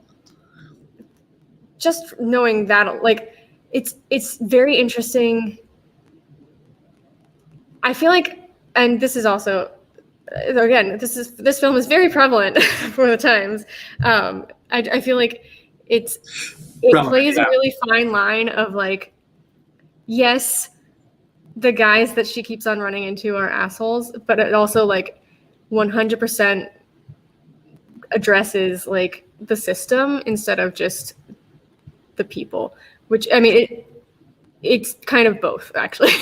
Speaker 2: just knowing that, like, it's very interesting. I feel like, and this is also, again, this film is very prevalent for the times. I feel like it plays a really fine line of like, yes, the guys that she keeps on running into are assholes, but it also like 100% addresses like the system instead of just the people, which I mean, it's kind of both actually.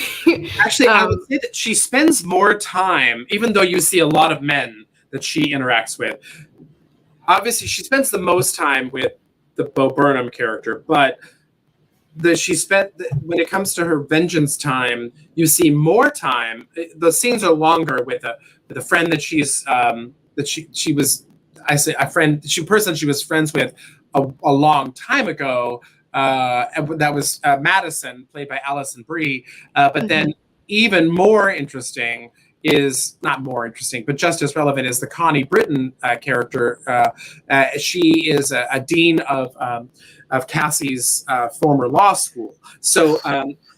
Speaker 1: Actually, I would say that she spends more time, even though you see a lot of men that she interacts with. Obviously, she spends the most time with the Bo Burnham character, but when it comes to her vengeance time, you see more time. The scenes are longer with a friend that she was friends with a long time ago. That was Madison, played by Alison Brie. But then even more interesting is not more interesting, but just as relevant is the Connie Britton character. She is a dean of Cassie's former law school. So,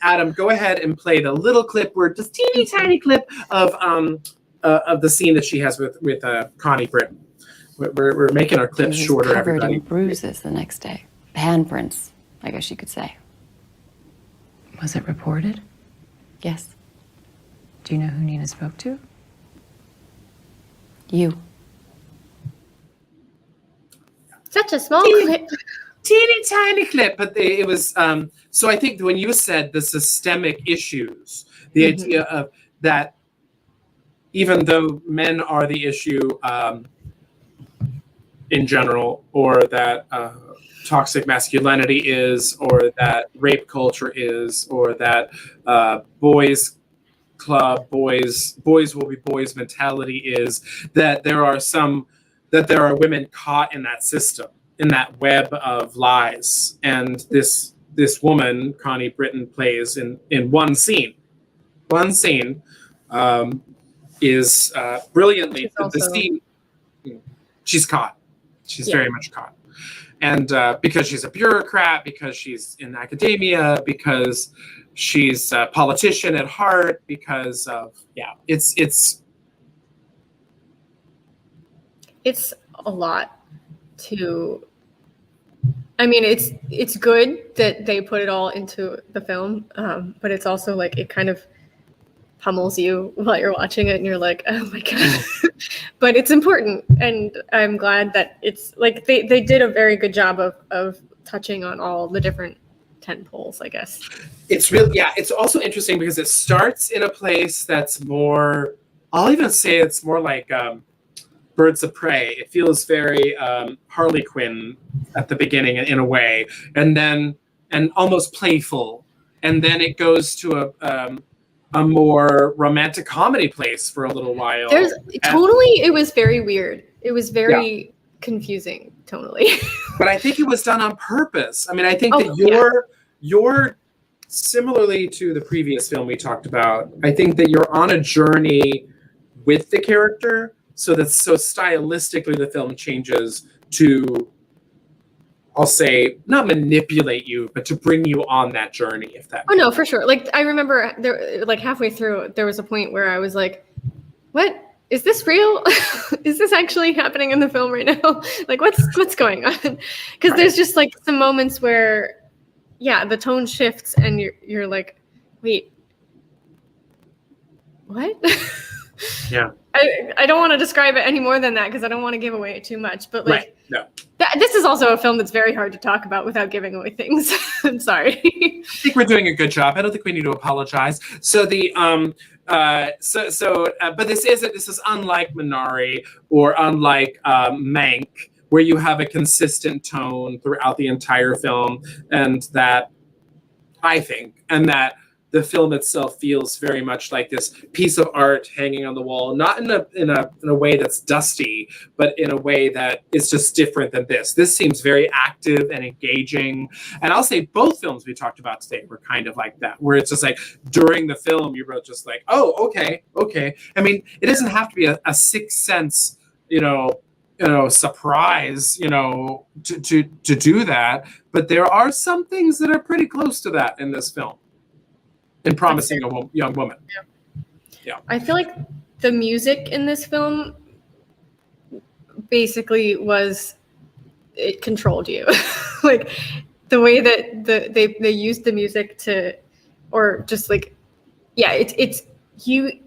Speaker 1: Adam, go ahead and play the little clip, just teeny tiny clip of of the scene that she has with Connie Britton. We're making our clips
Speaker 9: He was
Speaker 1: shorter.
Speaker 9: covered
Speaker 1: Everybody.
Speaker 9: in bruises the next day. Handprints, I guess you could say. Was it reported? Yes. Do you know who Nina spoke to? You.
Speaker 2: Such a small clip.
Speaker 1: Teeny tiny clip, but it was. So I think when you said the systemic issues, the idea of that, even though men are the issue in general, or that toxic masculinity is, or that rape culture is, or that boys club boys will be boys mentality is, that there are women caught in that system, in that web of lies, and this woman Connie Britton plays in one scene is brilliantly the scene. She's caught. She's very much caught. And because she's a bureaucrat, because she's in academia, because she's a politician at heart, because of,
Speaker 2: it's a lot to, I mean, it's good that they put it all into the film, but it's also like, it kind of pummels you while you're watching it and you're like, oh my God. But it's important, and I'm glad that it's like they did a very good job of touching on all the different tent poles, I guess.
Speaker 1: It's really, it's also interesting because it starts in a place that's more, I'll even say it's more like Birds of Prey. It feels very Harley Quinn at the beginning in a way, and almost playful, and then it goes to a more romantic comedy place for a little while.
Speaker 2: It was very weird. It was very confusing tonally.
Speaker 1: But I think it was done on purpose. I mean, I think that you're similarly to the previous film we talked about, I think that you're on a journey with the character, so stylistically the film changes to, I'll say, not manipulate you, but to bring you on that journey, if that.
Speaker 2: Oh no, for sure. Like I remember there, like halfway through, there was a point where I was like, "What is this real? Is this actually happening in the film right now? Like what's going on?" Because there's just like some moments where, the tone shifts and you're like, "Wait, what?"
Speaker 1: Yeah.
Speaker 2: I don't want to describe it any more than that because I don't want to give away too much. But like, this is also a film that's very hard to talk about without giving away things. I'm sorry.
Speaker 1: I think we're doing a good job. I don't think we need to apologize. So the but this is unlike Minari or unlike Mank, where you have a consistent tone throughout the entire film, and that I think, and that the film itself feels very much like this piece of art hanging on the wall, not in a way that's dusty, but in a way that is just different than this. This seems very active and engaging. And I'll say both films we talked about today were kind of like that, where it's just like during the film, you wrote just like, oh, okay. I mean, it doesn't have to be a Sixth Sense, surprise, to do that. But there are some things that are pretty close to that in this film. In Promising a Young Woman. Yeah. I
Speaker 2: feel like the music in this film basically it controlled you. Like the way that they used the music to, or just like, it's you.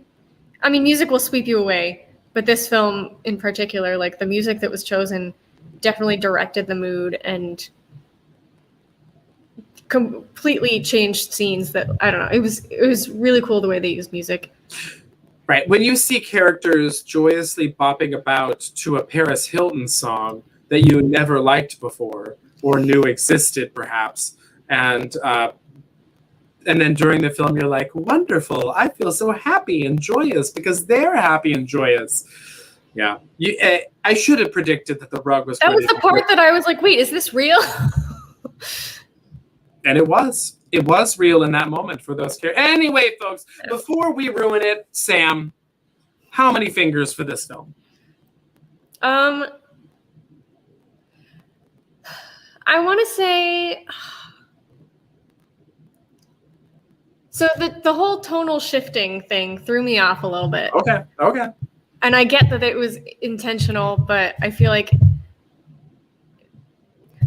Speaker 2: I mean, music will sweep you away, but this film in particular, like the music that was chosen definitely directed the mood and completely changed scenes that, I don't know, it was really cool the way they used music.
Speaker 1: Right. When you see characters joyously bopping about to a Paris Hilton song that you never liked before or knew existed perhaps, and then during the film you're like, wonderful, I feel so happy and joyous because they're happy and joyous. Yeah. I should have predicted that the rug was...
Speaker 2: That was the part that I was like, wait, is this real?
Speaker 1: And it was real in that moment for those characters. Anyway, folks, before we ruin it, Sam, how many fingers for this film?
Speaker 2: I want to say, so the whole tonal shifting thing threw me off a little bit.
Speaker 1: Okay.
Speaker 2: and I get that it was intentional, but I feel like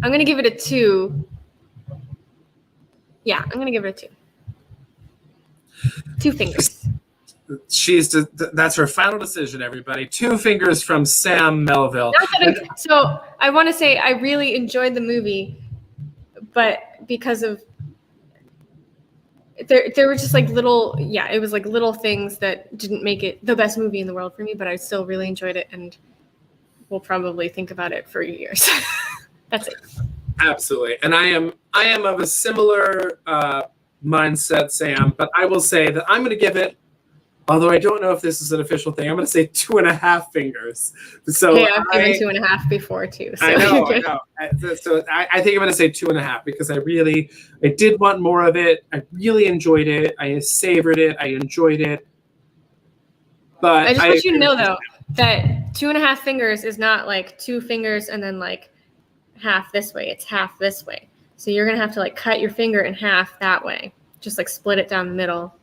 Speaker 2: I'm gonna give it a 2. Yeah, I'm gonna give it a 2. 2 fingers.
Speaker 1: That's her final decision, everybody. 2 fingers from Sam Melville.
Speaker 2: So I want to say I really enjoyed the movie, but because of there were just like little, it was like little things that didn't make it the best movie in the world for me, but I still really enjoyed it, and we'll probably think about it for years. That's it.
Speaker 1: Absolutely. And I am of a similar mindset, Sam, but I will say that I'm going to give it, although I don't know if this is an official thing, I'm going to say 2.5 fingers. So
Speaker 2: yeah, I've given 2.5 before too. So.
Speaker 1: I know. So I think I'm going to say 2.5 because I did want more of it. I really enjoyed it. I savored it. I enjoyed it. But
Speaker 2: I just want you to know though that 2.5 fingers is not like 2 fingers and then like half this way. It's half this way. So you're going to have to like cut your finger in half that way. Just like split it down the middle.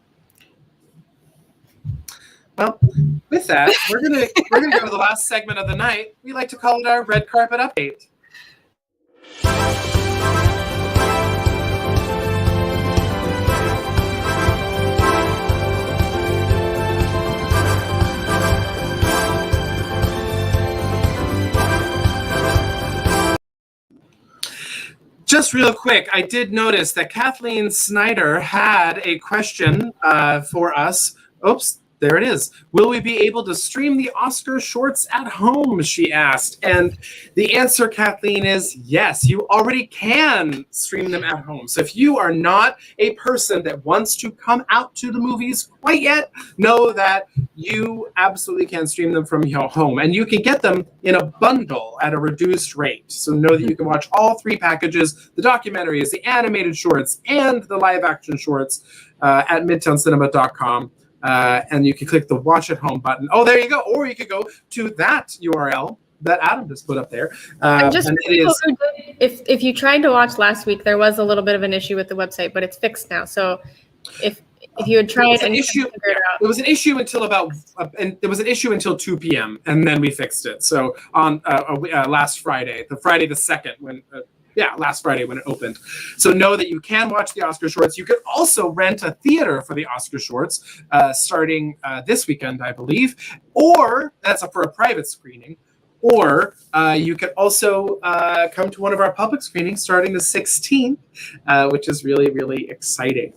Speaker 1: Well, with that, we're gonna go to the last segment of the night. We like to call it our red carpet update. Just real quick, I did notice that Kathleen Snyder had a question for us. Oops. There it is. Will we be able to stream the Oscar shorts at home? She asked. And the answer, Kathleen, is yes. You already can stream them at home. So if you are not a person that wants to come out to the movies quite yet, know that you absolutely can stream them from your home. And you can get them in a bundle at a reduced rate. So know that you can watch all 3 packages, the documentaries, the animated shorts, and the live action shorts at midtowncinema.com. And you can click the watch at home button. Oh, there you go. Or you could go to that URL that Adam just put up there.
Speaker 2: Just and it is, if you tried to watch last week, there was a little bit of an issue with the website, but it's fixed now. So if you had tried and
Speaker 1: figure it out. It was an issue until and there was an issue until 2 p.m. and then we fixed it. So on last Friday, the 2nd, when last Friday when it opened. So know that you can watch the Oscar shorts. You could also rent a theater for the Oscar shorts starting this weekend, I believe, or that's for a private screening. Or you could also come to one of our public screenings starting the 16th, which is really, really exciting.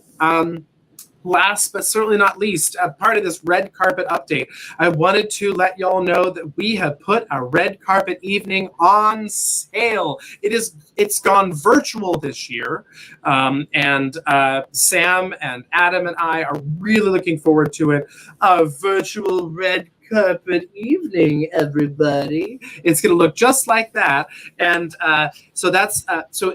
Speaker 1: Last but certainly not least, part of this red carpet update, I wanted to let y'all know that we have put our red carpet evening on sale. It's gone virtual this year, and Sam and Adam and I are really looking forward to it. A virtual red carpet evening, everybody. It's going to look just like that. And so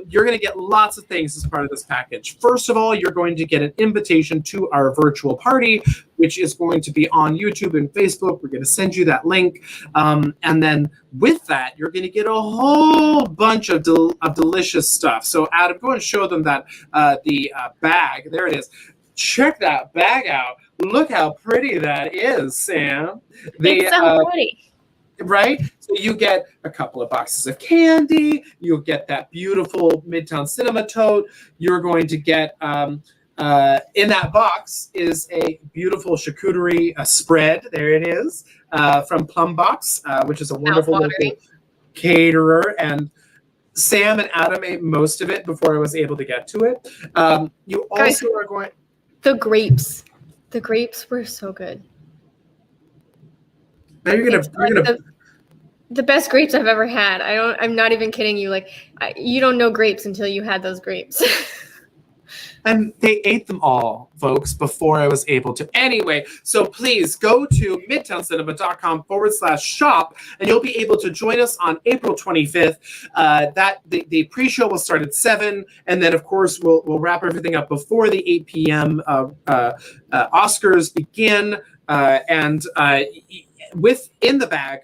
Speaker 1: you're going to get lots of things as part of this package. First of all, you're going to get an invitation to our virtual party, which is going to be on YouTube and Facebook. We're going to send you that link. And then with that, you're going to get a whole bunch of delicious stuff. So Adam, go and show them that the bag. There it is. Check that bag out. Look how pretty that is, Sam.
Speaker 2: It's so pretty.
Speaker 1: Right? So you get a couple of boxes of candy. You'll get that beautiful Midtown Cinema tote. You're going to get, in that box is a beautiful charcuterie spread. There it is, from Plum Box, which is a wonderful local caterer. And Sam and Adam ate most of it before I was able to get to it. You also are going...
Speaker 2: The grapes. The grapes were so good.
Speaker 1: Now you're gonna
Speaker 2: the best grapes I've ever had. I'm not even kidding you. Like you don't know grapes until you had those grapes.
Speaker 1: And they ate them all, folks, before I was able to. Anyway, so please go to midtowncinema.com/shop, and you'll be able to join us on April 25th. The pre-show will start at 7, and then, of course, we'll wrap everything up before the 8 p.m. Oscars begin. Within the bag,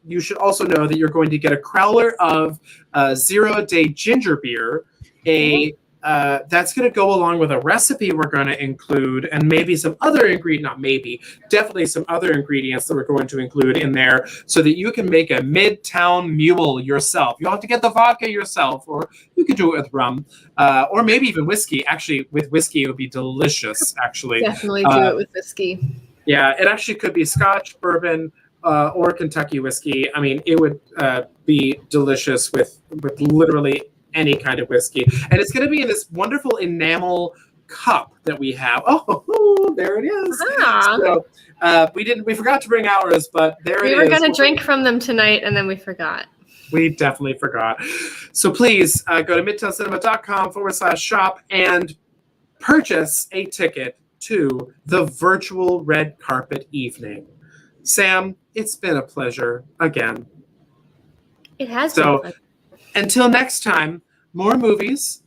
Speaker 1: you should also know that you're going to get a crowler of 0-day ginger beer, a that's going to go along with a recipe we're going to include, and maybe some other definitely some other ingredients that we're going to include in there, so that you can make a Midtown Mule yourself. You'll have to get the vodka yourself, or you could do it with rum, or maybe even whiskey. Actually, with whiskey, it would be delicious. Actually,
Speaker 2: definitely do it with whiskey.
Speaker 1: Yeah, it actually could be Scotch, bourbon, or Kentucky whiskey. I mean, it would be delicious with literally any kind of whiskey. And it's going to be in this wonderful enamel cup that we have. Oh, there it is. So, we forgot to bring ours, but there it is.
Speaker 2: We were going to drink from them tonight, and then we forgot.
Speaker 1: We definitely forgot. So please go to midtowncinema.com/shop and purchase a ticket to the virtual red carpet evening. Sam, it's been a pleasure again.
Speaker 2: It has been a pleasure.
Speaker 1: Until next time, more movies,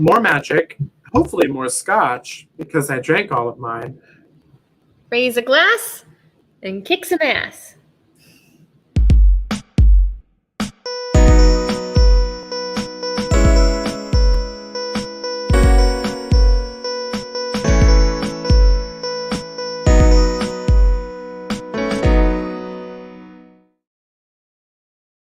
Speaker 1: more magic, hopefully more scotch, because I drank all of mine.
Speaker 2: Raise a glass and kick some ass.